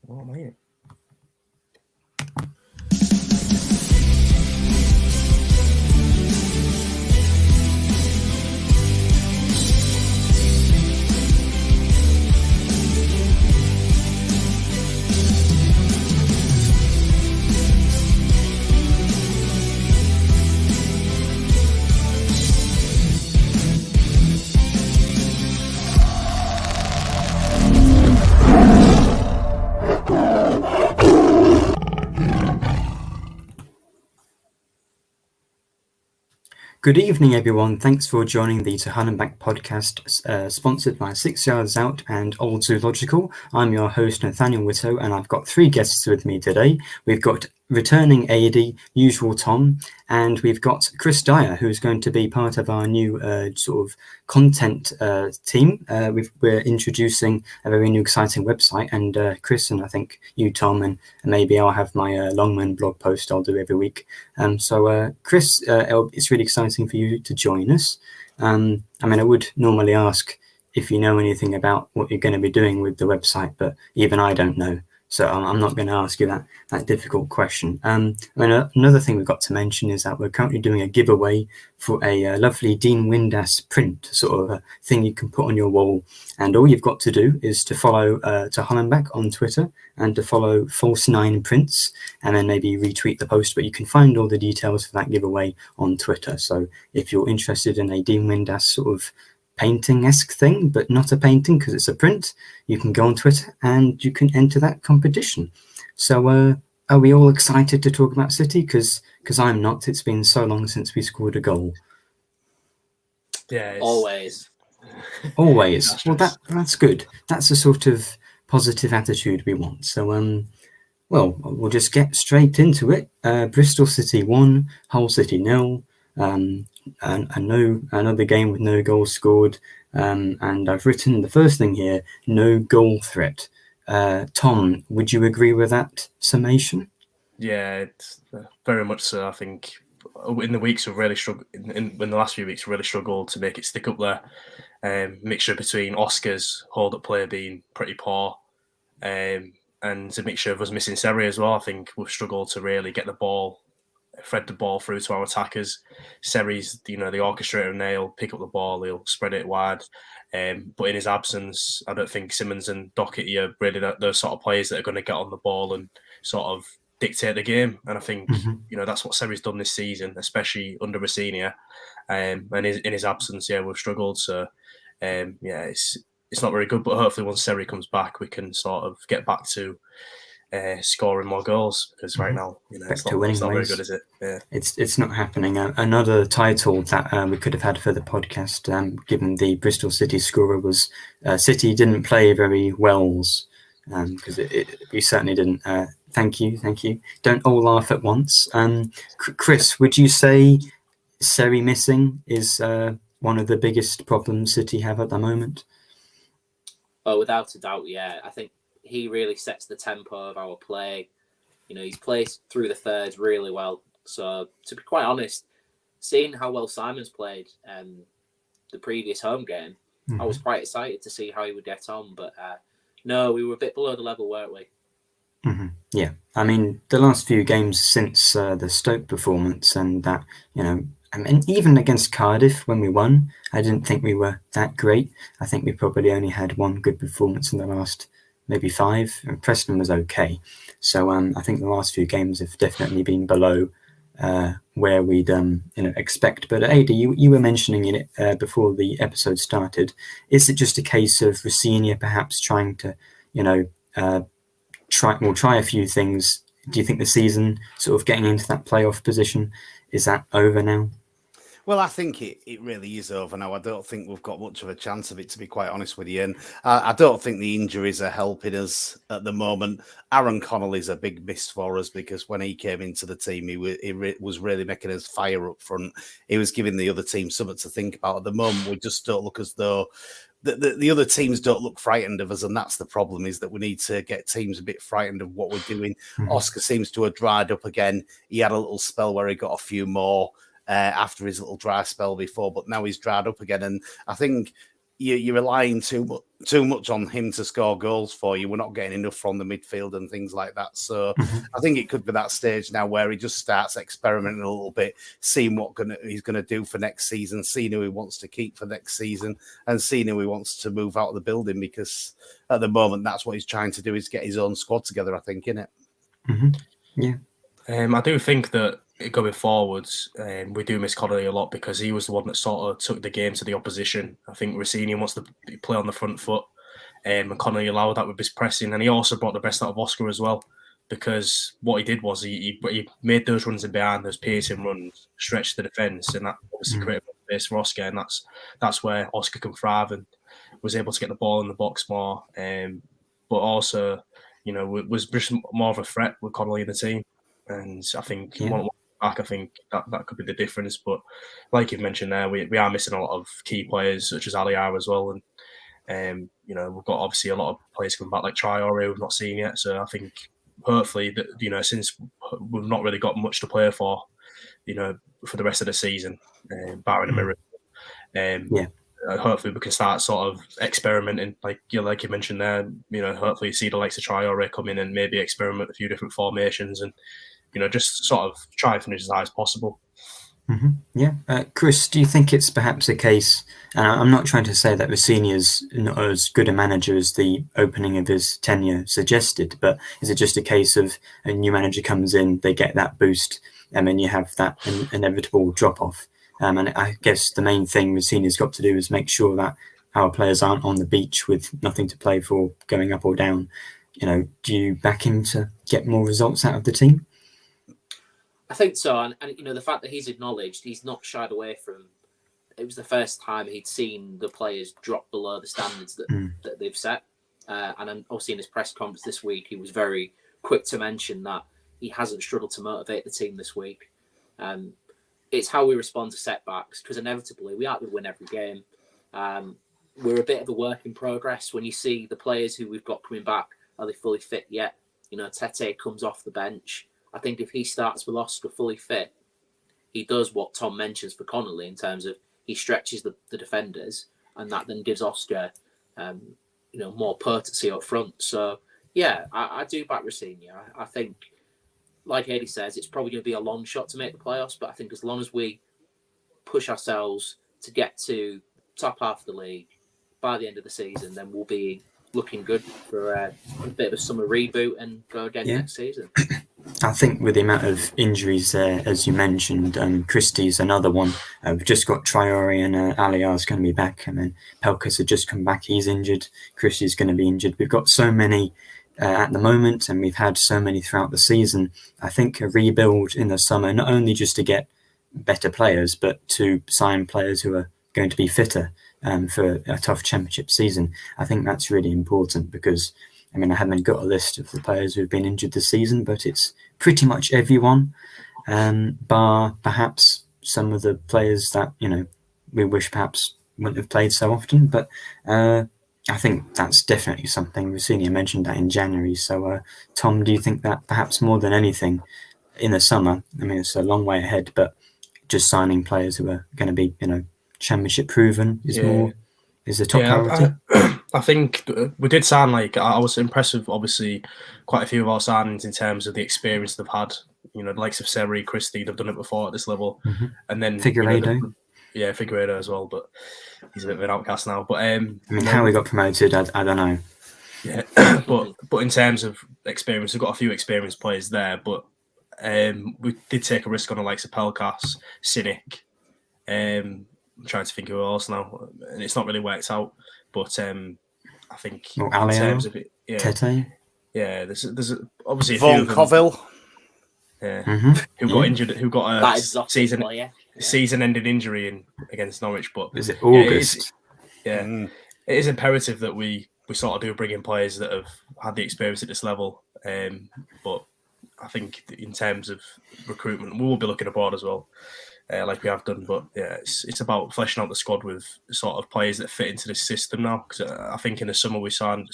Oh, mate. Good evening, everyone. Thanks for joining the To Hell and Back podcast, sponsored by 6 Yards Out and Old Zoological. I'm your host, Nathaniel Whitto, and I've got three guests with me today. We've got returning AD, usual Tom, and we've got Chris Dyer, who's going to be part of our new sort of content team. We're introducing a very new, exciting website, and Chris and I think you, Tom, and maybe I'll have my Longman blog post I'll do every week. Chris, it's really exciting for you to join us. I would normally ask if you know anything about what you're going to be doing with the website, but even I don't know. So I'm not going to ask you that difficult question. Another thing we've got to mention is that we're currently doing a giveaway for a lovely Dean Windass print, sort of a thing you can put on your wall. And all you've got to do is to follow To Hollenbach on Twitter and to follow False 9 Prints, and then maybe retweet the post. But you can find all the details for that giveaway on Twitter. So if you're interested in a Dean Windass sort of painting-esque thing, but not a painting because it's a print, you can go on Twitter and you can enter that competition. So are we all excited to talk about City? Because I'm not. It's been so long since we scored a goal. Yeah, always. Well, that's good. That's the sort of positive attitude we want. So we'll just get straight into it. Bristol City 1, Hull City 0. Another game with no goals scored, and I've written the first thing here: no goal threat. Tom, would you agree with that summation? Yeah, it's very much so. I think in the weeks we've really struggled. In the last few weeks, we really struggled to make it stick up there. Mixture between Oscar's hold-up play being pretty poor, and a mixture of us missing Seri as well. I think we've struggled to really get the ball. Thread the ball through to our attackers. Seri's, the orchestrator, and he'll pick up the ball, he'll spread it wide. But in his absence, I don't think Simmons and Doherty are really those sort of players that are going to get on the ball and sort of dictate the game. And I think that's what Seri's done this season, especially under Rossini. And in his absence, we've struggled. So it's not very good. But hopefully, once Seri comes back, we can sort of get back to scoring more goals, because right now, it's not very good, is it? Yeah. It's not happening. Another title that we could have had for the podcast, given the Bristol City scorer, was City didn't play very wells, because we certainly didn't. Thank you. Don't all laugh at once. Chris, would you say Seri missing is one of the biggest problems City have at the moment? Oh, without a doubt, yeah. I think he really sets the tempo of our play. He's played through the thirds really well. So, to be quite honest, seeing how well Simon's played the previous home game, I was quite excited to see how he would get on. But no, we were a bit below the level, weren't we? Mm-hmm. Yeah. The last few games since the Stoke performance, and that, even against Cardiff when we won, I didn't think we were that great. I think we probably only had one good performance in the last maybe 5, and Preston was okay. So I think the last few games have definitely been below where we'd expect. But AD, you were mentioning it before the episode started. Is it just a case of Rossini perhaps trying to try a few things? Do you think the season, sort of getting into that playoff position, is that over now? Well, I think it really is over now. I don't think we've got much of a chance of it, to be quite honest with you. And I don't think the injuries are helping us at the moment. Aaron Connolly's a big miss for us, because when he came into the team, he was really making us fire up front. He was giving the other team something to think about. At the moment, we just don't look as though the other teams don't look frightened of us, and that's the problem, is that we need to get teams a bit frightened of what we're doing. Oscar seems to have dried up again. He had a little spell where he got a few more after his little dry spell before, but now he's dried up again. And I think you're relying too much on him to score goals for you. We're not getting enough from the midfield and things like that. So I think it could be that stage now where he just starts experimenting a little bit, seeing what he's going to do for next season, seeing who he wants to keep for next season, and seeing who he wants to move out of the building. Because at the moment, that's what he's trying to do, is get his own squad together, I think, innit? Yeah. I do think that going forwards, we do miss Connolly a lot because he was the one that sort of took the game to the opposition. I think Rossini wants to play on the front foot, and Connolly allowed that with his pressing, and he also brought the best out of Oscar as well, because what he did was he made those runs in behind, those piercing runs, stretched the defence, and that obviously created space for Oscar, and that's where Oscar can thrive and was able to get the ball in the box more, but also, was Bristol more of a threat with Connolly in the team. And I think one back, I think that could be the difference. But like you've mentioned there, we are missing a lot of key players such as Aliar as well. And we've got obviously a lot of players coming back like Traore we've not seen yet. So I think hopefully that since we've not really got much to play for, for the rest of the season, barring a miracle. Hopefully we can start sort of experimenting, like you mentioned there. Hopefully see the likes of Traore come in and maybe experiment a few different formations and just sort of try and finish as high as possible. Chris, do you think it's perhaps a case, and I'm not trying to say that Rossini is not as good a manager as the opening of his tenure suggested, but is it just a case of a new manager comes in, they get that boost, and then you have that inevitable drop-off? And I guess the main thing Rossini's got to do is make sure that our players aren't on the beach with nothing to play for, going up or down. Do you back him to get more results out of the team? I think so, and the fact that he's acknowledged, he's not shied away from. It was the first time he'd seen the players drop below the standards that they've set, and obviously in his press conference this week, he was very quick to mention that he hasn't struggled to motivate the team this week. It's how we respond to setbacks, because inevitably we aren't going to win every game. We're a bit of a work in progress. When you see the players who we've got coming back, are they fully fit yet? Tete comes off the bench. I think if he starts with Oscar fully fit, he does what Tom mentions for Connolly in terms of he stretches the defenders, and that then gives Oscar, more potency up front. So, I do back Rossini. I think, like Eddie says, it's probably going to be a long shot to make the playoffs, but I think as long as we push ourselves to get to top half of the league by the end of the season, then we'll be looking good for a bit of a summer reboot and go again next season. I think with the amount of injuries there, as you mentioned, Christie's another one. We've just got Traore and Aliar's going to be back, and then Pelkas had just come back. He's injured. Christie's going to be injured. We've got so many at the moment, and we've had so many throughout the season. I think a rebuild in the summer, not only just to get better players, but to sign players who are going to be fitter for a tough championship season. I think that's really important because, I haven't got a list of the players who've been injured this season, but it's pretty much everyone, bar perhaps some of the players that, we wish perhaps wouldn't have played so often. But I think that's definitely something. Rossini mentioned that in January. So, Tom, do you think that perhaps more than anything in the summer, it's a long way ahead, but just signing players who are going to be, championship proven is the top priority? I think we did sound like, I was impressed with obviously quite a few of our signings in terms of the experience they've had. The likes of Seri, Christie, they've done it before at this level. And then Figueiredo. Figueiredo as well, but he's a bit of an outcast now. But how he got promoted, I don't know. Yeah, but in terms of experience, we've got a few experienced players there, but we did take a risk on the likes of Pelkas, Cynic. I'm trying to think of who else now, and it's not really worked out. But I think in terms of it, Tete. There's obviously a Von few of them, Coville, who got injured, who got a season-ending injury against Norwich. But is it August? It is imperative that we sort of do bring in players that have had the experience at this level. But I think in terms of recruitment, we will be looking abroad as well. Like we have done, but it's about fleshing out the squad with sort of players that fit into this system now. Because I think in the summer we signed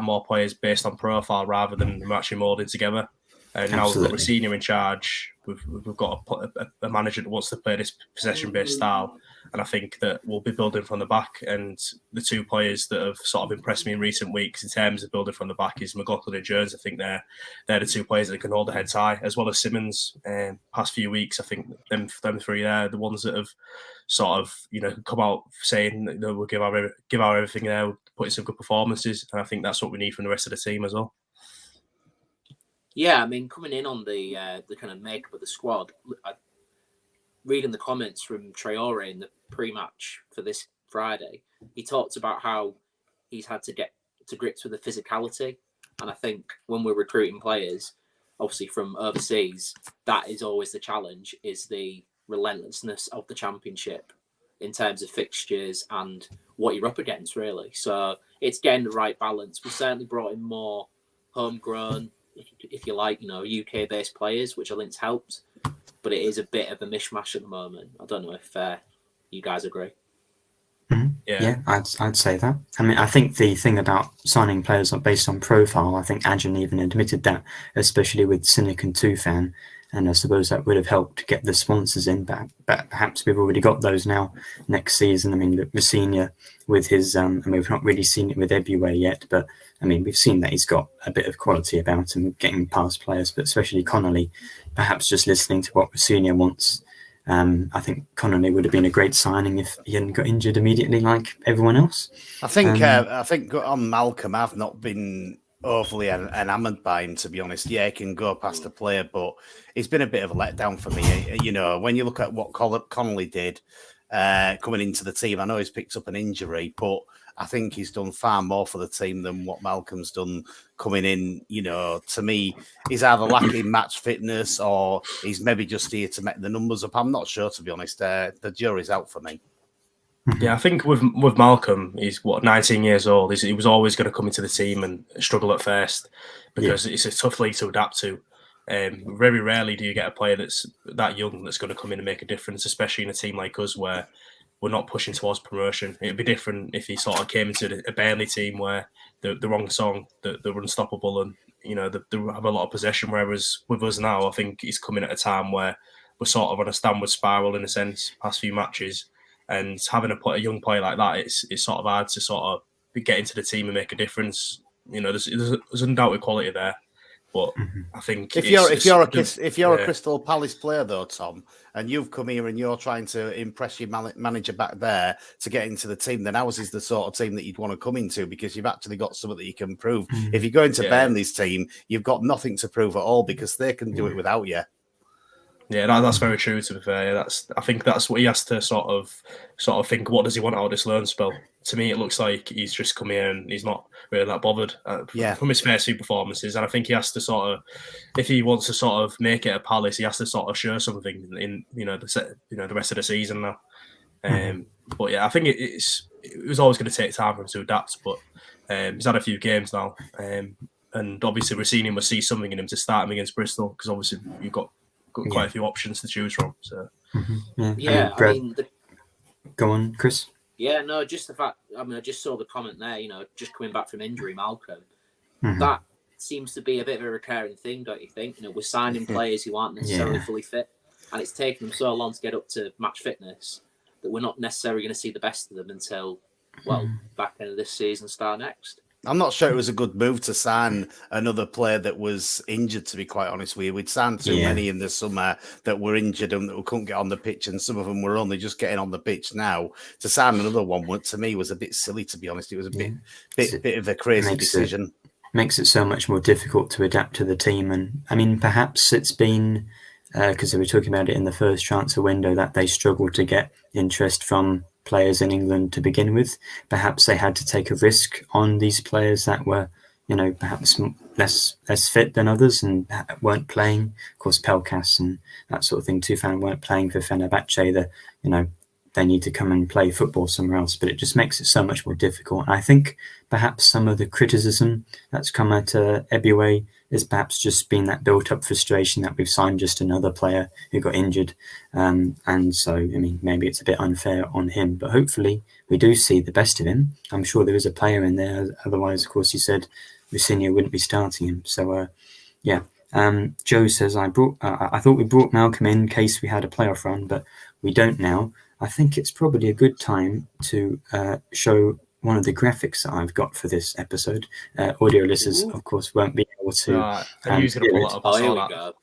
more players based on profile rather than them actually moulding together. And now we've got Rossini in charge. We've got a manager that wants to play this possession-based style, And I think that we'll be building from the back. And the two players that have sort of impressed me in recent weeks in terms of building from the back is McLaughlin and Jones. I think they're the two players that can hold the heads high, as well as Simmons. Past few weeks, I think them three there, the ones that have sort of come out saying that we'll give our everything there, put in some good performances, and I think that's what we need from the rest of the team as well. Yeah, I mean, coming in on the kind of makeup of the squad, reading the comments from Traore in the pre-match for this Friday, he talked about how he's had to get to grips with the physicality. And I think when we're recruiting players, obviously from overseas, that is always the challenge, is the relentlessness of the Championship in terms of fixtures and what you're up against, really. So it's getting the right balance. We certainly brought in more homegrown, if you like, UK-based players, which I think's helped. But it is a bit of a mishmash at the moment. I don't know if you guys agree. Mm-hmm. Yeah, I'd say that. I mean, I think the thing about signing players based on profile, I think Ajahn even admitted that, especially with Cynic and Tufan, and I suppose that would have helped get the sponsors in back. But perhaps we've already got those now next season. I mean, Messina with his, I mean, we've not really seen it with Ebuwe yet, but I mean, we've seen that he's got a bit of quality about him, getting past players, but especially Connolly, perhaps just listening to what Messina wants. I think Connolly would have been a great signing if he hadn't got injured immediately like everyone else. I think on Malcolm, I've not been overly enamoured by him, to be honest. Yeah, he can go past a player, but it's been a bit of a letdown for me. When you look at what Connolly did coming into the team, I know he's picked up an injury, but I think he's done far more for the team than what Malcolm's done coming in. To me, he's either lacking match fitness or he's maybe just here to make the numbers up. I'm not sure, to be honest. The jury's out for me. Yeah, I think with Malcolm, he's 19 years old. He was always going to come into the team and struggle at first because it's a tough league to adapt to. Very rarely do you get a player that's that young that's going to come in and make a difference, especially in a team like us where we're not pushing towards promotion. It'd be different if he sort of came into a Burnley team where the wrong song, they're unstoppable and they have a lot of possession. Whereas with us now, I think he's coming at a time where we're sort of on a downward spiral in a sense, past few matches. And having a young player like that, it's sort of hard to sort of get into the team and make a difference. There's undoubted quality there, but I think if you're a Crystal Palace player though, Tom, and you've come here and you're trying to impress your manager back there to get into the team, then ours is the sort of team that you'd want to come into because you've actually got something that you can prove. If you go into Burnley's team, you've got nothing to prove at all because they can do it without you. Yeah, that's very true. To be fair, I think that's what he has to sort of think. What does he want out of this loan spell? To me, it looks like he's just come here and he's not really that bothered from his first few performances. And I think he has to sort of, if he wants to sort of make it a Palace, he has to sort of show something in the rest of the season now. But yeah, I think it was always going to take time for him to adapt. But he's had a few games now, and obviously we're seeing him. We see something in him to start him against Bristol because obviously you've got quite a few options to choose from. So go on, Chris. Yeah, no, just the fact. I mean, I just saw the comment there. Just coming back from injury, Malcolm. That seems to be a bit of a recurring thing, don't you think? We're signing players who aren't necessarily fully fit, and it's taken them so long to get up to match fitness that we're not necessarily going to see the best of them until back end of this season, start next. I'm not sure it was a good move to sign another player that was injured, to be quite honest with you. We'd signed too many in the summer that were injured and that we couldn't get on the pitch, and some of them were only just getting on the pitch now. To sign another one, to me, was a bit silly, to be honest. It was a bit of a crazy decision. Makes it so much more difficult to adapt to the team. And, I mean, perhaps it's been, because they were talking about it in the first transfer window, that they struggled to get interest from players in England to begin with. Perhaps they had to take a risk on these players that were, perhaps less fit than others and weren't playing. Of course, Pelkas and that sort of thing, Tufan weren't playing for Fenerbahce. They need to come and play football somewhere else, but it just makes it so much more difficult. And I think perhaps some of the criticism that's come at Ebuwe is perhaps just been that built-up frustration that we've signed just another player who got injured. And so, I mean, maybe it's a bit unfair on him, but hopefully we do see the best of him. I'm sure there is a player in there. Otherwise, of course, you said Lucinio wouldn't be starting him. So, Joe says, I thought we brought Malcolm in case we had a playoff run, but we don't now. I think it's probably a good time to show one of the graphics that I've got for this episode. Audio listeners, of course, won't be able to I knew he was going to hear pull it. that up. I Oh, here saw we that. go.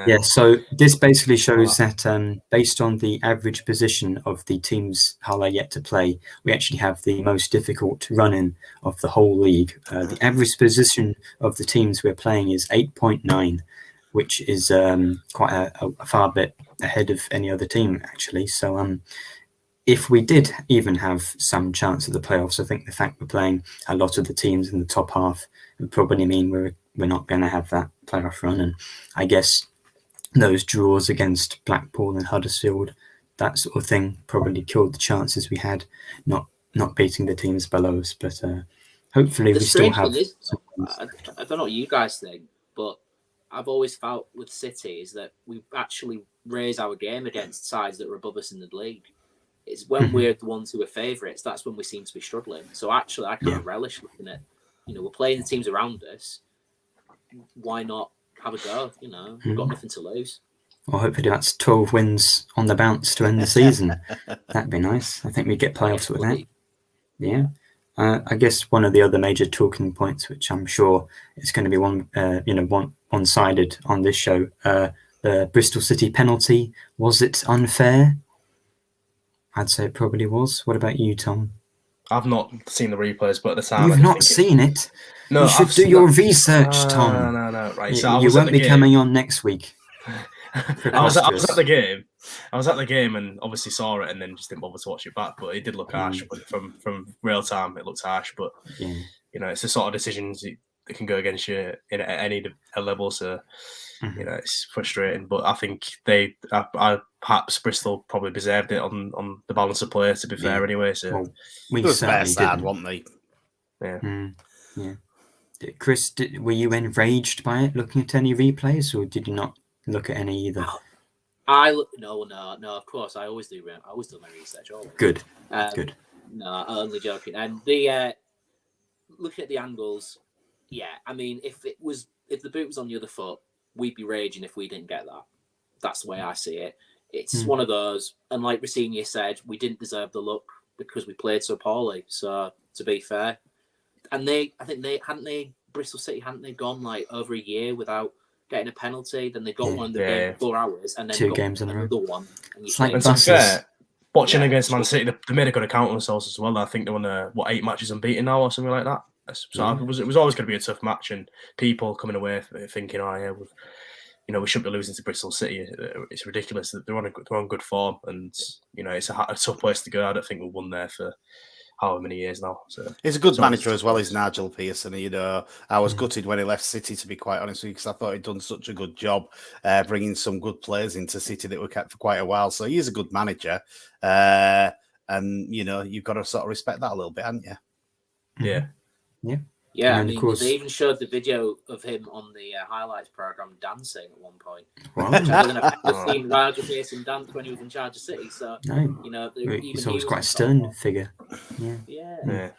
Yeah, so this basically shows that based on the average position of the teams Hull are yet to play, we actually have the most difficult run-in of the whole league. The average position of the teams we're playing is 8.9, which is quite a far bit ahead of any other team, actually. So if we did even have some chance of the playoffs, I think the fact we're playing a lot of the teams in the top half would probably mean we're not going to have that playoff run. And I guess those draws against Blackpool and Huddersfield, that sort of thing, probably killed the chances we had not beating the teams below us. But hopefully we still have. I don't know what you guys think, but I've always felt with City is that we actually raise our game against sides that are above us in the league. It's when we're the ones who are favourites, that's when we seem to be struggling. So actually, I kind of relish looking at, we're playing the teams around us. Why not have a go? We've got nothing to lose. Well, hopefully that's 12 wins on the bounce to end the season. That'd be nice. I think we get playoffs with that. Yeah. I guess one of the other major talking points, which I'm sure is going to be one-sided on this show, the Bristol City penalty, was it unfair? I'd say it probably was. What about you, Tom? I've not seen the replays, but at the time... You've not seen it? No, you should do your research, Tom. No. Right, so you won't be coming on next week. I was at the game. I was at the game and obviously saw it and then just didn't bother to watch it back. But it did look harsh. From real time, it looked harsh. But it's the sort of decisions that can go against you at any level. So it's frustrating. But I think perhaps Bristol probably deserved it on the balance of play. To be fair, anyway. So well, we was certainly sad, didn't. weren't they? Yeah. Chris, were you enraged by it looking at any replays, or did you not look at any either? No. Of course, I always do. I always do my research. Always. Good. No, I'm only joking. And the looking at the angles, I mean, if the boot was on the other foot, we'd be raging if we didn't get that. That's the way I see it. It's one of those, and like Rossini said, we didn't deserve the look because we played so poorly. So to be fair, and Bristol City hadn't gone like over a year without getting a penalty? Then they got one in the game 4 hours, and then 2 games in a row. Another one. And It's like to be buses. fair, watching against Man City, they made a good account of themselves as well. I think they won 8 matches unbeaten now or something like that. So it was always going to be a tough match, and people coming away thinking, we shouldn't be losing to Bristol City. It's ridiculous that they're on good form, and it's a tough place to go. I don't think we've won there for however many years now. So he's a good manager as well as Nigel Pearson. I was gutted when he left City, to be quite honest with you, because I thought he'd done such a good job bringing some good players into City that were kept for quite a while. So he is a good manager, and you've got to sort of respect that a little bit, haven't you? Yeah, And I mean, they even showed the video of him on the highlights program dancing at one point. Wow. Which I don't know if I've seen Nigel Pearson dance when he was in charge of City. So he's always quite a stern figure. Yeah.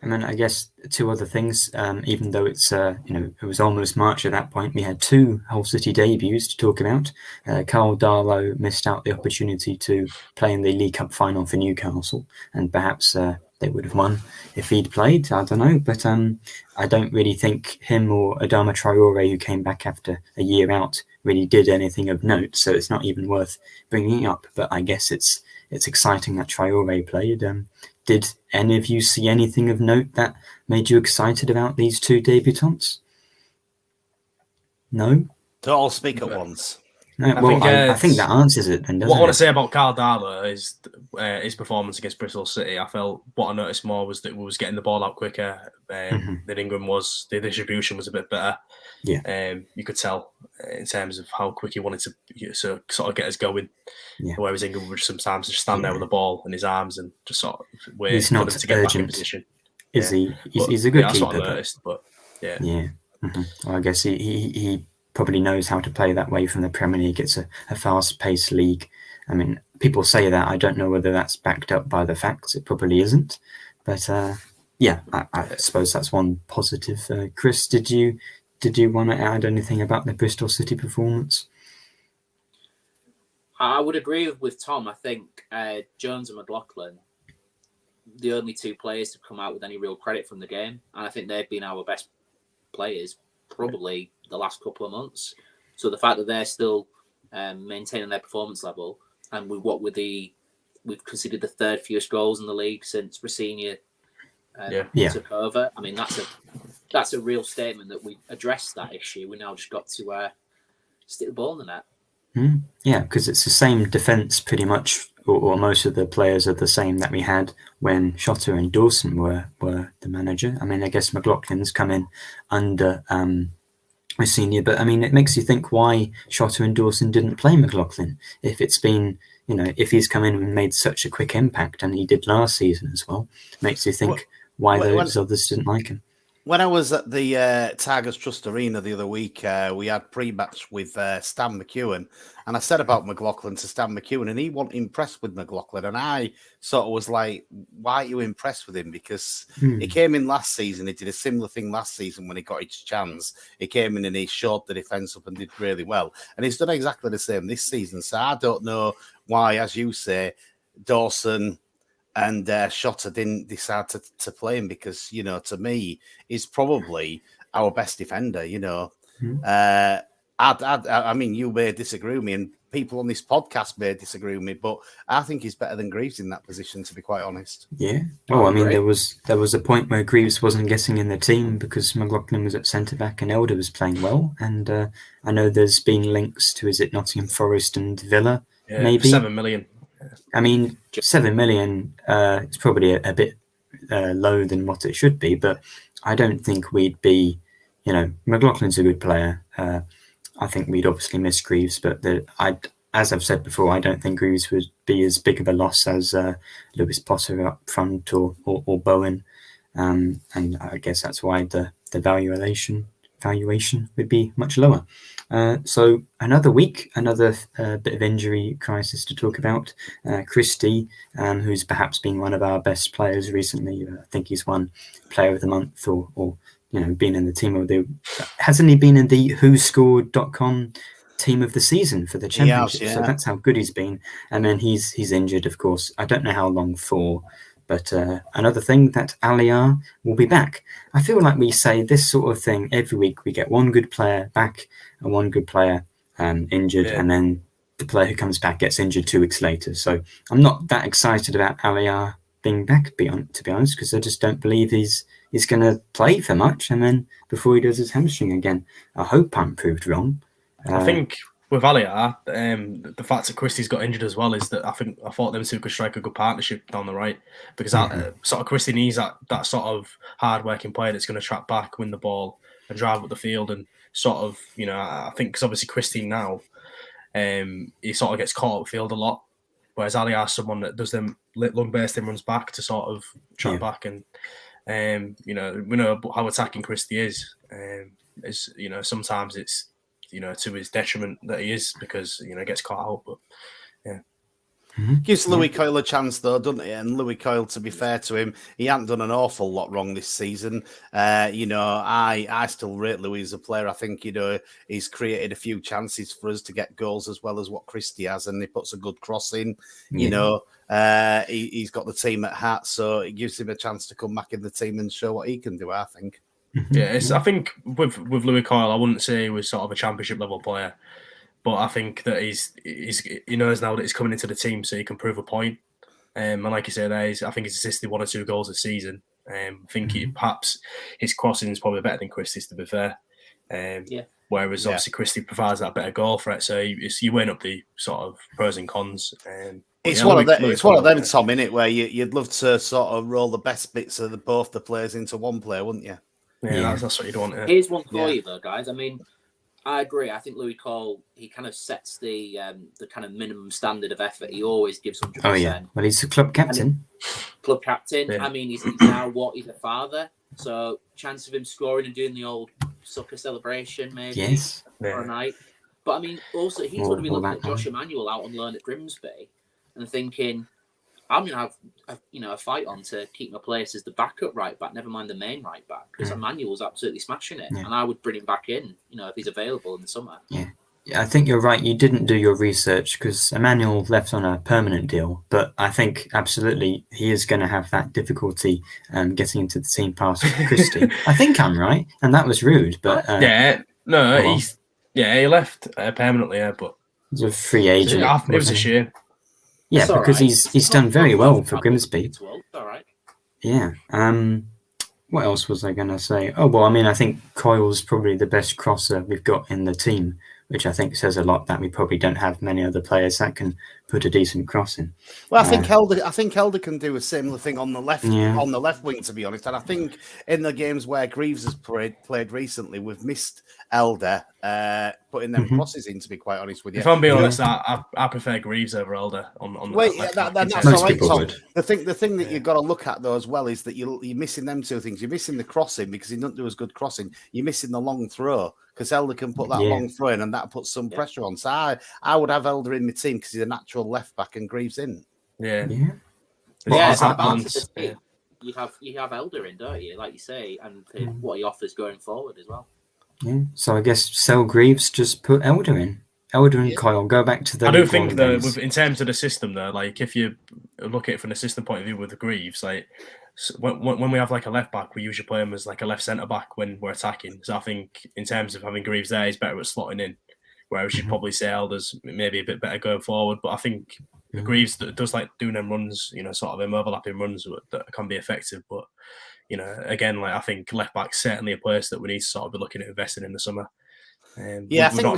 And then I guess 2 other things. Even though it's it was almost March at that point, we had 2 Hull City debuts to talk about. Carl Darlow missed out the opportunity to play in the League Cup final for Newcastle, and perhaps they would have won if he'd played. I don't know, but I don't really think him or Adama Traore, who came back after a year out, really did anything of note. So it's not even worth bringing up. But I guess it's exciting that Traore played. Did any of you see anything of note that made you excited about these 2 debutants? No? Don't all speak at once. No, I think that answers it then, doesn't it? What I want to say about Carl Darlow is his performance against Bristol City. I felt what I noticed more was that we was getting the ball out quicker than England was. The distribution was a bit better. Yeah. You could tell in terms of how quick he wanted to sort of get us going. Yeah. Whereas England would sometimes just stand there with the ball in his arms and just sort of wait He's for not them to get urgent, back in position. Is he? He's a good that's keeper. What I noticed, but Yeah. Well, I guess he probably knows how to play that way from the Premier League. It's a fast-paced league. I mean, people say that. I don't know whether that's backed up by the facts. It probably isn't. But I suppose that's one positive. Chris, did you want to add anything about the Bristol City performance? I would agree with Tom. I think Jones and McLaughlin, the only two players to come out with any real credit from the game, and I think they've been our best players probably the last couple of months. So the fact that they're still maintaining their performance level, and we've conceded the third fewest goals in the league since Rosenior took over. I mean, that's a real statement that we addressed that issue. We now just got to stick the ball in the net. Yeah, because it's the same defence pretty much, or most of the players are the same that we had when Shotter and Dawson were the manager. I mean, I guess McLaughlin's come in under Rosenior, but I mean, it makes you think why Shotter and Dawson didn't play McLaughlin if it's been, if he's come in and made such a quick impact, and he did last season as well. Makes you think why those others didn't like him. When I was at the Tigers Trust Arena the other week, we had pre-match with Stan McEwen, and I said about McLaughlin to Stan McEwen, and he wasn't impressed with McLaughlin, and I sort of was like, why are you impressed with him? Because he came in last season, he did a similar thing last season when he got his chance. He came in and he showed the defence up and did really well, and he's done exactly the same this season, so I don't know why, as you say, Dawson and Shotter didn't decide to play him, because, to me, he's probably our best defender, I mean, you may disagree with me, and people on this podcast may disagree with me, but I think he's better than Greaves in that position, to be quite honest. Yeah. Well, I mean, there was a point where Greaves wasn't getting in the team because McLaughlin was at centre-back and Elder was playing well, and I know there's been links to, is it Nottingham Forest and Villa, maybe? 7 million. I mean, 7 million is probably a bit low than what it should be, but I don't think we'd be, McLaughlin's a good player. I think we'd obviously miss Greaves, but as I've said before, I don't think Greaves would be as big of a loss as Lewis Potter up front or Bowen, and I guess that's why the valuation would be much lower. So another week, another bit of injury crisis to talk about. Christie, who's perhaps been one of our best players recently. I think he's won Player of the Month or been in the team of the. Hasn't he been in the WhoScored.com team of the season for the championship? Yeah. So that's how good he's been. And then he's injured, of course. I don't know how long for. But another thing, that Aliar will be back. I feel like we say this sort of thing every week. We get one good player back and one good player injured, and then the player who comes back gets injured 2 weeks later. So I'm not that excited about Aliar being back, to be honest, because I just don't believe he's going to play for much. And then before he does his hamstring again, I hope I'm proved wrong. I think with Aliar, the fact that Christie's got injured as well is that I thought them two could strike a good partnership down the right, because sort of Christie needs that sort of hard-working player that's going to track back, win the ball, and drive up the field, and sort of, I think because obviously Christie now, he sort of gets caught upfield a lot, whereas Aliar is someone that does them long burst and runs back to sort of track back, and we know how attacking Christie is. Sometimes it's to his detriment that he is, because gets caught out. But gives Louis Coyle a chance, though, doesn't it? And Louis Coyle, to be fair to him, he hasn't done an awful lot wrong this season. I still rate Louis as a player. I think he's created a few chances for us to get goals as well as what Christie has, and he puts a good cross in. He's got the team at heart, so it gives him a chance to come back in the team and show what he can do, I think. Yeah, I think with Louis Coyle, I wouldn't say he was sort of a championship level player, but I think that he knows now that he's coming into the team, so he can prove a point. And like you said, I think he's assisted 1 or 2 goals this season. I think perhaps his crossing is probably better than Christie's, to be fair. Whereas obviously Christie provides that better goal threat, so you weighing up the sort of pros and cons. It's one of them, Tom, innit, where you'd love to sort of roll the best bits of both the players into one player, wouldn't you? Yeah, that's what you'd want. Yeah. Here's one for you, though, guys. I mean, I agree. I think Louis Cole, he kind of sets the kind of minimum standard of effort. He always gives 100%. Oh, yeah. Well, he's the club captain. Yeah. I mean, he's now he's a father. So chance of him scoring and doing the old sucker celebration, maybe, for a night. But, I mean, also, he's going to be looking at Josh Emanuel out on loan at Grimsby and thinking, I'm going to have a fight on to keep my place as the backup right back, never mind the main right back, because Emmanuel's absolutely smashing it, and I would bring him back in, if he's available in the summer. Yeah, I think you're right. You didn't do your research because Emmanuel left on a permanent deal, but I think absolutely he is going to have that difficulty getting into the team past Christie. I think I'm right, and that was rude. But he left permanently, but he's a free agent. It was a shame. Yeah, it's because right. he's done very well for Grimsby. It's all right. Yeah. What else was I going to say? Oh, well, I mean, I think Coyle's probably the best crosser we've got in the team, which I think says a lot that we probably don't have many other players that can put a decent cross in. Well, I think Elder can do a similar thing on the left Yeah. left wing, to be honest. And I think in the games where Greaves has played recently, we've missed Elder putting them crosses in. To be quite honest with you, if I'm being honest, I prefer Greaves over Elder on the left back. That's Most all right, people Tom. would. The thing that you've got to look at though as well is that you're missing them two things. You're missing the crossing because he doesn't do as good crossing. You're missing the long throw because Elder can put that long throw in and that puts some pressure on. So I would have Elder in my team because he's a natural left back and Greaves in. Yeah. You have Elder in, don't you? Like you say, and what he offers going forward as well. Yeah. So I guess sell Greaves, just put Elder in. Elder and Kyle go back to the. I do think that in terms of the system, though, like if you look at it from the system point of view with the Greaves, like when we have like a left back, we usually play him as like a left centre back when we're attacking. So I think in terms of having Greaves there, he's better at slotting in. Whereas you'd probably say Elder's maybe a bit better going forward. But I think Greaves does like doing them runs, sort of them overlapping runs that can be effective. But, again, like I think left back's certainly a place that we need to sort of be looking at investing in the summer. I think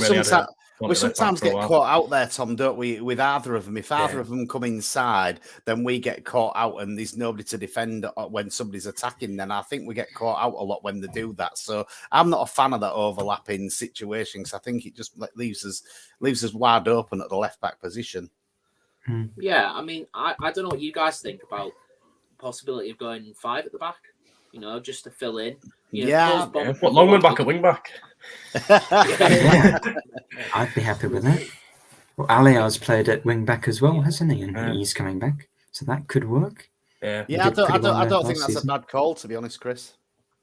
we sometimes get caught out there, Tom, don't we, with either of them? If either of them come inside, then we get caught out and there's nobody to defend when somebody's attacking. Then I think we get caught out a lot when they do that. So I'm not a fan of that overlapping situation because I think it just leaves us wide open at the left back position. Yeah, I mean, I don't know what you guys think about the possibility of going 5 at the back, just to fill in. What Longman back at wing back? I'd be happy with that. Well, Aliar's played at wing back as well, hasn't he? And he's coming back, so that could work. I don't think that's a bad call, to be honest, Chris.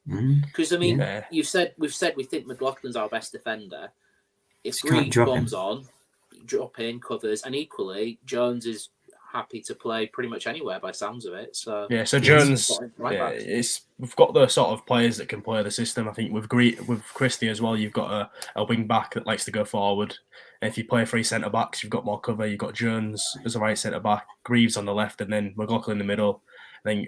Because I mean, we've said we think McLaughlin's our best defender. If Greaves bombs on, drop in, covers, and equally Jones is happy to play pretty much anywhere by sounds of it. So Jones, we've got the sort of players that can play the system. I think with Christie as well, you've got a wing back that likes to go forward. And if you play 3 centre backs, you've got more cover. You've got Jones as a right centre back, Greaves on the left, and then McLaughlin in the middle. Then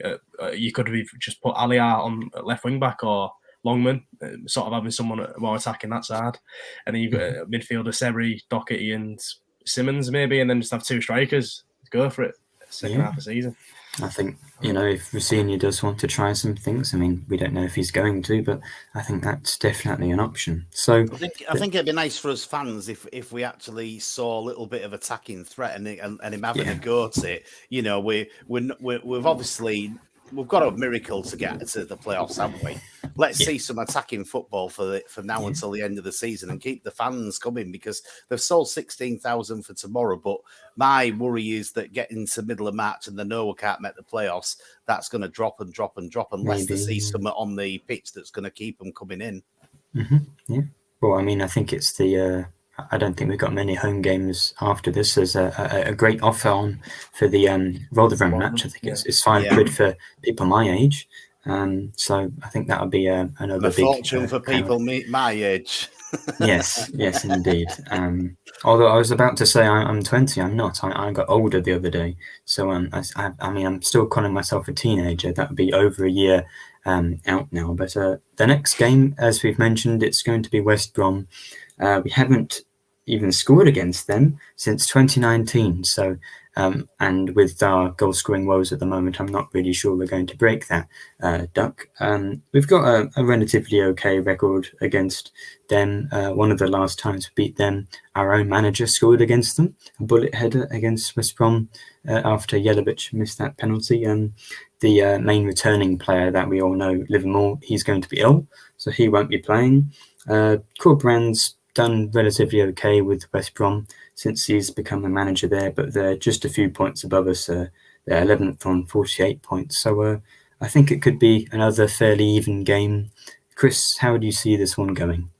you could have just put Aliar on left wing back or Longman, sort of having someone more attacking that side. And then you've got a midfielder, Sebri, Doherty, and Simmons maybe, and then just have 2 strikers. Go for it. Second half of the season. I think, if Rossini does want to try some things, I mean, we don't know if he's going to, but I think that's definitely an option. So I think it'd be nice for us fans if we actually saw a little bit of attacking threat and him having a go at it. We've obviously we've got a miracle to get to the playoffs, haven't we? Let's see some attacking football from now until the end of the season and keep the fans coming because they've sold 16,000 for tomorrow. But my worry is that getting to middle of March and they know we can't make the playoffs, that's going to drop unless they see something on the pitch that's going to keep them coming in. Yeah. Well, I mean, I think it's I don't think we've got many home games after this. There's a great offer on for the Rotherham match. I think it's £5 for people my age. So I think that would be another big fortune for people my age. yes, indeed. Although I was about to say I'm 20, I'm not. I got older the other day. So I mean, I'm still calling myself a teenager. That would be over a year out now. But the next game, as we've mentioned, it's going to be West Brom. We haven't even scored against them since 2019. So, and with our goal scoring woes at the moment, I'm not really sure we're going to break that duck. We've got a relatively okay record against them. One of the last times we beat them, our own manager scored against them, a bullet header against West Brom after Jelavic missed that penalty. The main returning player that we all know, Livermore, he's going to be ill, so he won't be playing. Corbrand's done relatively okay with West Brom since he's become a manager there, but they're just a few points above us. They're 11th on 48 points. So I think it could be another fairly even game. Chris, how do you see this one going?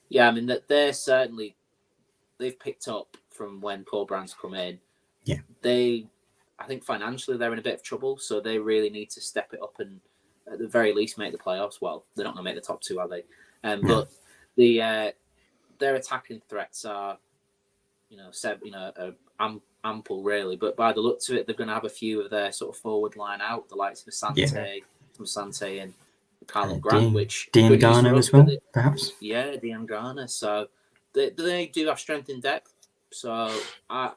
Yeah, I mean that they've picked up from when Paul Brown's come in. Yeah. I think financially they're in a bit of trouble, so they really need to step it up and at the very least make the playoffs. Well, they're not going to make the top 2, are they? But their attacking threats are, ample really. But by the looks of it, they're going to have a few of their sort of forward line out, the likes of Sante and Callum Grant, which Dean Garner as well, perhaps. Yeah, Dean Garner. So they do have strength in depth. So I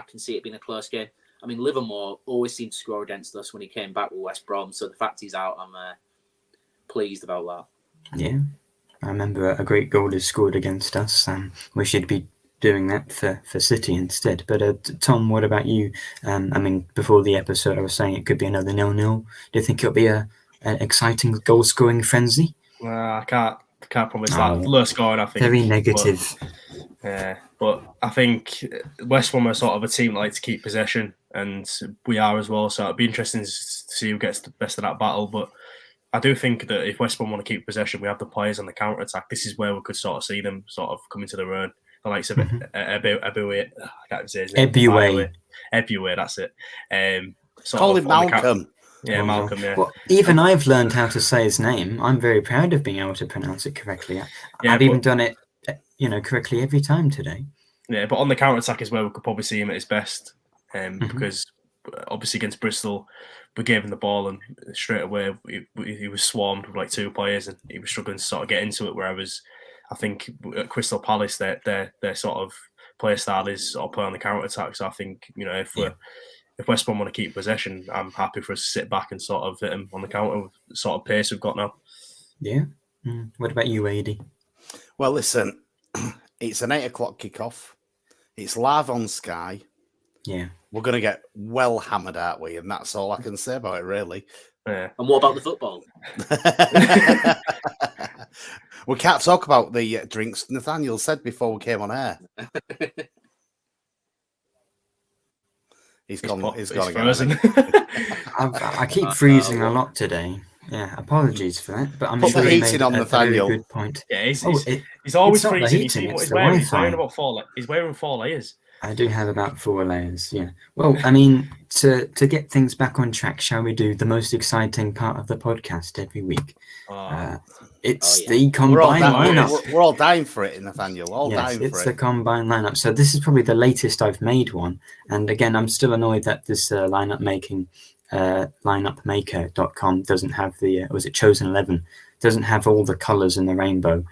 can see it being a close game. I mean, Livermore always seemed to score against us when he came back with West Brom. So the fact he's out, I'm pleased about that. Yeah, I remember a great goal is scored against us. We should be doing that for City instead. But Tom, what about you? I mean, before the episode, I was saying it could be another 0-0. Do you think it'll be an exciting goal-scoring frenzy? I can't promise that. Low scoring, I think. Very negative. But I think West Brom are sort of a team that like to keep possession, and we are as well. So it'd be interesting to see who gets the best of that battle. But I do think that if West Brom want to keep possession, we have the players on the counter attack. This is where we could sort of see them sort of coming to their own. The likes of Eboué, I can't even say his name. Eboué, that's it. Call him Malcolm. Yeah, Malcolm. Yeah. Well, even I've learned how to say his name. I'm very proud of being able to pronounce it correctly. I've even done it, correctly every time today. Yeah, but on the counter attack is where we could probably see him at his best, because obviously against Bristol, we gave him the ball and straight away he was swarmed with like 2 players and he was struggling to sort of get into it. Whereas I think at Crystal Palace, their sort of play style is sort of play on the counter attack. So I think if West Brom want to keep possession, I'm happy for us to sit back and sort of hit them on the counter with the sort of pace we've got now. Yeah. What about you, AD? Well, listen, it's an 8:00 kickoff. It's live on Sky. Yeah. We're going to get well hammered, aren't we? And that's all I can say about it, really. Yeah. And what about the football? We can't talk about the drinks Nathaniel said before we came on air. He's gone again. I keep freezing a lot today. Yeah, apologies for that. But I'm Put sure the you heating made on, a Nathaniel. very good point. Yeah, he's always freezing. He's wearing 4 layers. I do have about 4 layers, yeah. Well, I mean, to get things back on track, shall we do the most exciting part of the podcast every week? It's the combined lineup. We're all dying for it, Nathaniel. Dying for it. It's the combined lineup. So this is probably the latest I've made one. And again, I'm still annoyed that this lineupmaker.com doesn't have Chosen 11, doesn't have all the colours in the rainbow.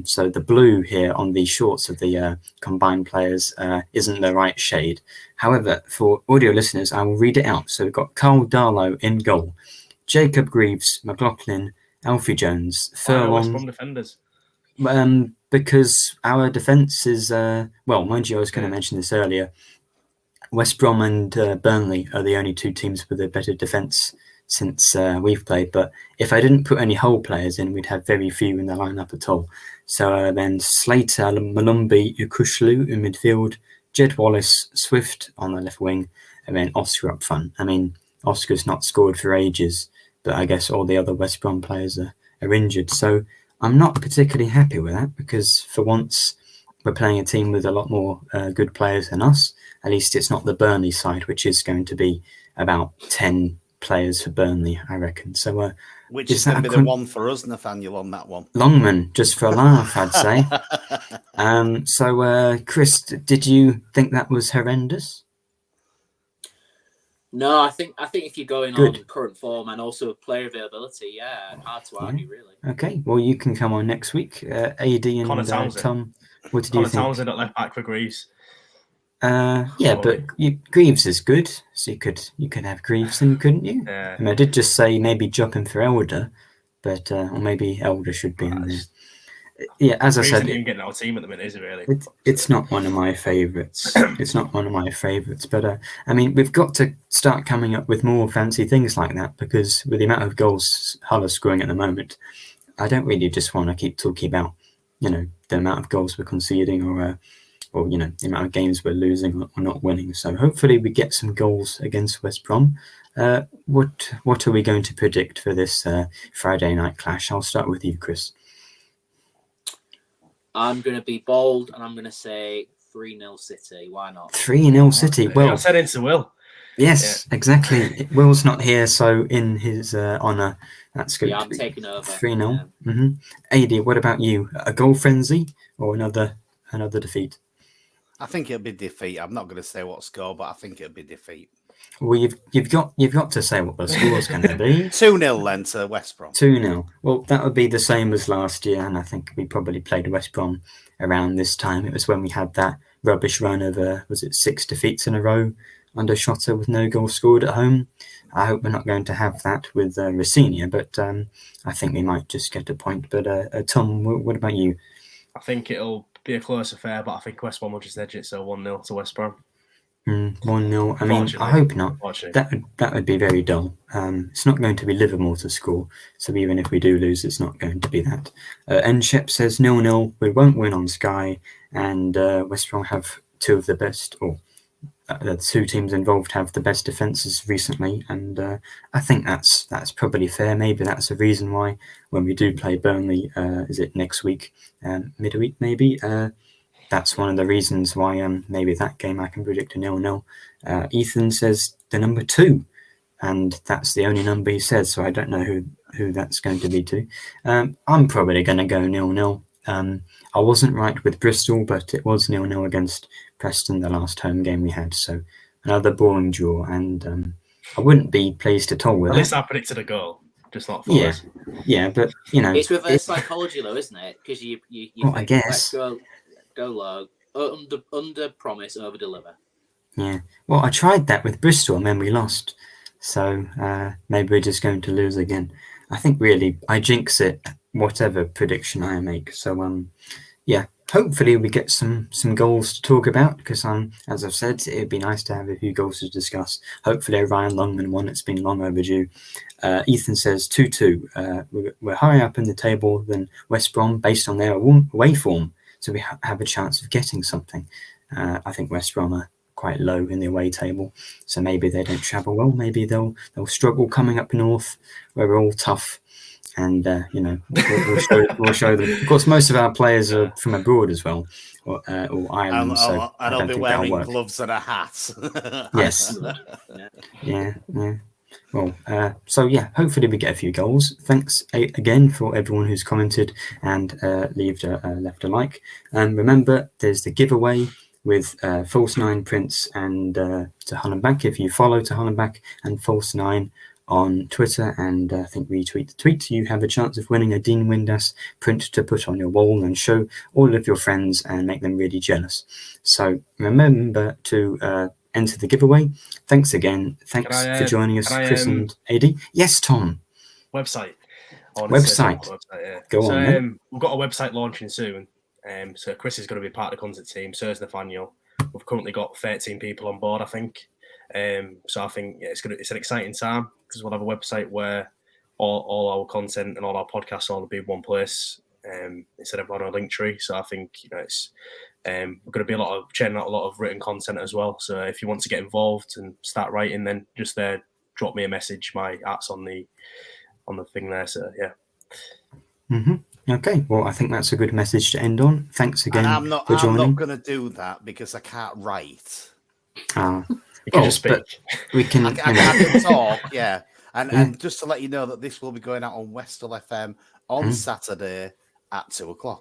So the blue here on the shorts of the combined players isn't the right shade. However, for audio listeners, I will read it out. So we've got Carl Darlow in goal, Jacob Greaves, McLaughlin, Alfie Jones, Furlong. Defenders. Because our defence is, mind you, I was going to mention this earlier. West Brom and Burnley are the only 2 teams with a better defence since we've played. But if I didn't put any Hull players in, we'd have very few in the lineup at all. So then Slater, Malumbi, Ukushlu in midfield, Jed Wallace, Swift on the left wing, and then Oscar up front. I mean, Oscar's not scored for ages, but I guess all the other West Brom players are injured. So I'm not particularly happy with that because for once we're playing a team with a lot more good players than us. At least it's not the Burnley side, which is going to be about 10 players for Burnley, I reckon. So, which is going to be the one for us, Nathaniel, on that one. Longman, just for a laugh, I'd say. Chris, did you think that was horrendous? No, I think if you're going on current form and also player availability, hard to argue, really. Okay, well, you can come on next week. AD and Tom, what did you think? Townsend at left back for Greaves. But Greaves is good, so you could have Greaves, then couldn't you? Yeah. I did just say maybe drop him for Elder, but or maybe Elder should be in there. Yeah, as Greaves I said, isn't getting our team at the minute, is it really? It's not one of my favourites. It's not one of my favourites, but we've got to start coming up with more fancy things like that because with the amount of goals Hull are scoring at the moment, I don't really just want to keep talking about the amount of goals we're conceding or the amount of games we're losing or not winning. So hopefully we get some goals against West Brom. What are we going to predict for this Friday night clash? I'll start with you, Chris. I'm going to be bold and I'm going to say 3-0 City. Why not? 3-0 City. Well, I said into Will. Yes, exactly. Will's not here, so in his honour, that's good. Yeah, I'm taking over. 3-0. AD, what about you? A goal frenzy or another defeat? I think it'll be defeat. I'm not going to say what score, but I think it'll be defeat. Well, you've got to say what the score's going to be. 2-0 then to West Brom. 2-0. Well, that would be the same as last year, and I think we probably played West Brom around this time. It was when we had that rubbish run of, was it 6 defeats in a row under Shota with no goal scored at home? I hope we're not going to have that with Rossinia, but I think we might just get a point. But Tom, what about you? I think it'll be a close affair, but I think West Brom will just edge it, so 1-0 to West Brom. 1-0. I mean, I hope not. That would be very dull. It's not going to be Livermore to score, so even if we do lose, it's not going to be that. Nshep says 0-0. We won't win on Sky, and West Brom have two of the best, or the two teams involved have the best defences recently, and I think that's probably fair. Maybe that's a reason why when we do play Burnley, is it next week, midweek maybe? That's one of the reasons why maybe that game I can predict a 0-0. Ethan says the number 2, and that's the only number he says, so I don't know who that's going to be to. I'm probably going to go 0-0. I wasn't right with Bristol, but it was 0-0 against Preston, the last home game we had, so another boring draw, and I wouldn't be pleased at all with it. At least I predicted a goal, just not for us. Yeah, but you know, it's reverse psychology though, isn't it? Because you well, think, I guess. Let's go low, under promise, over deliver. Yeah, well, I tried that with Bristol and then we lost, so maybe we're just going to lose again. I think really I jinx it, whatever prediction I make. So yeah, hopefully we get some goals to talk about, because as I've said, it'd be nice to have a few goals to discuss. Hopefully a Ryan Longman one. It's been long overdue. Ethan says 2-2. We're higher up in the table than West Brom based on their away form, so we have a chance of getting something. I think West Brom are quite low in the away table, so maybe they don't travel well. Maybe they'll struggle coming up north, where we're all tough, and you know, we'll show them. Of course, most of our players are from abroad as well, or Ireland. So and I'll be wearing gloves and a hat. Yes. Yeah. Well, so yeah, hopefully we get a few goals. Thanks again for everyone who's commented and left a like. And remember, there's the giveaway with False 9 prints and to Hollenbach. If you follow to Hollenbach and False 9 on Twitter and I think retweet the tweet, you have a chance of winning a Dean Windass print to put on your wall and show all of your friends and make them really jealous. So remember to enter the giveaway. Thanks again. Thanks for joining us, Chris and AD. Yes, Tom. Website. Yeah. Go on. We've got a website launching soon. So Chris is going to be part of the content team. So is Nathaniel. We've currently got 13 people on board, I think. So I think it's an exciting time, because we'll have a website where all our content and all our podcasts all will be in one place, instead of on a link tree. So I think it's we're going to be churning out a lot of written content as well. So if you want to get involved and start writing, then just drop me a message. My art's on the thing there. So yeah. Okay, well, I think that's a good message to end on. Thanks again for joining. I'm not going to do that because I can't write. You can just speak. We can. I can talk, yeah. And just to let you know that this will be going out on Westall FM on Saturday at 2:00.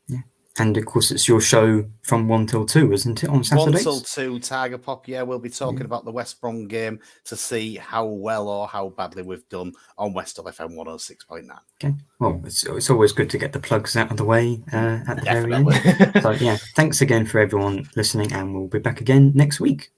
Yeah. And of course, it's your show from 1 till 2, isn't it, on Saturdays? 1 till 2, Tiger Pop. Yeah, we'll be talking about the West Brom game to see how well or how badly we've done on Westall FM 106.9. Okay. Well, it's always good to get the plugs out of the way at the very end. So yeah, thanks again for everyone listening, and we'll be back again next week.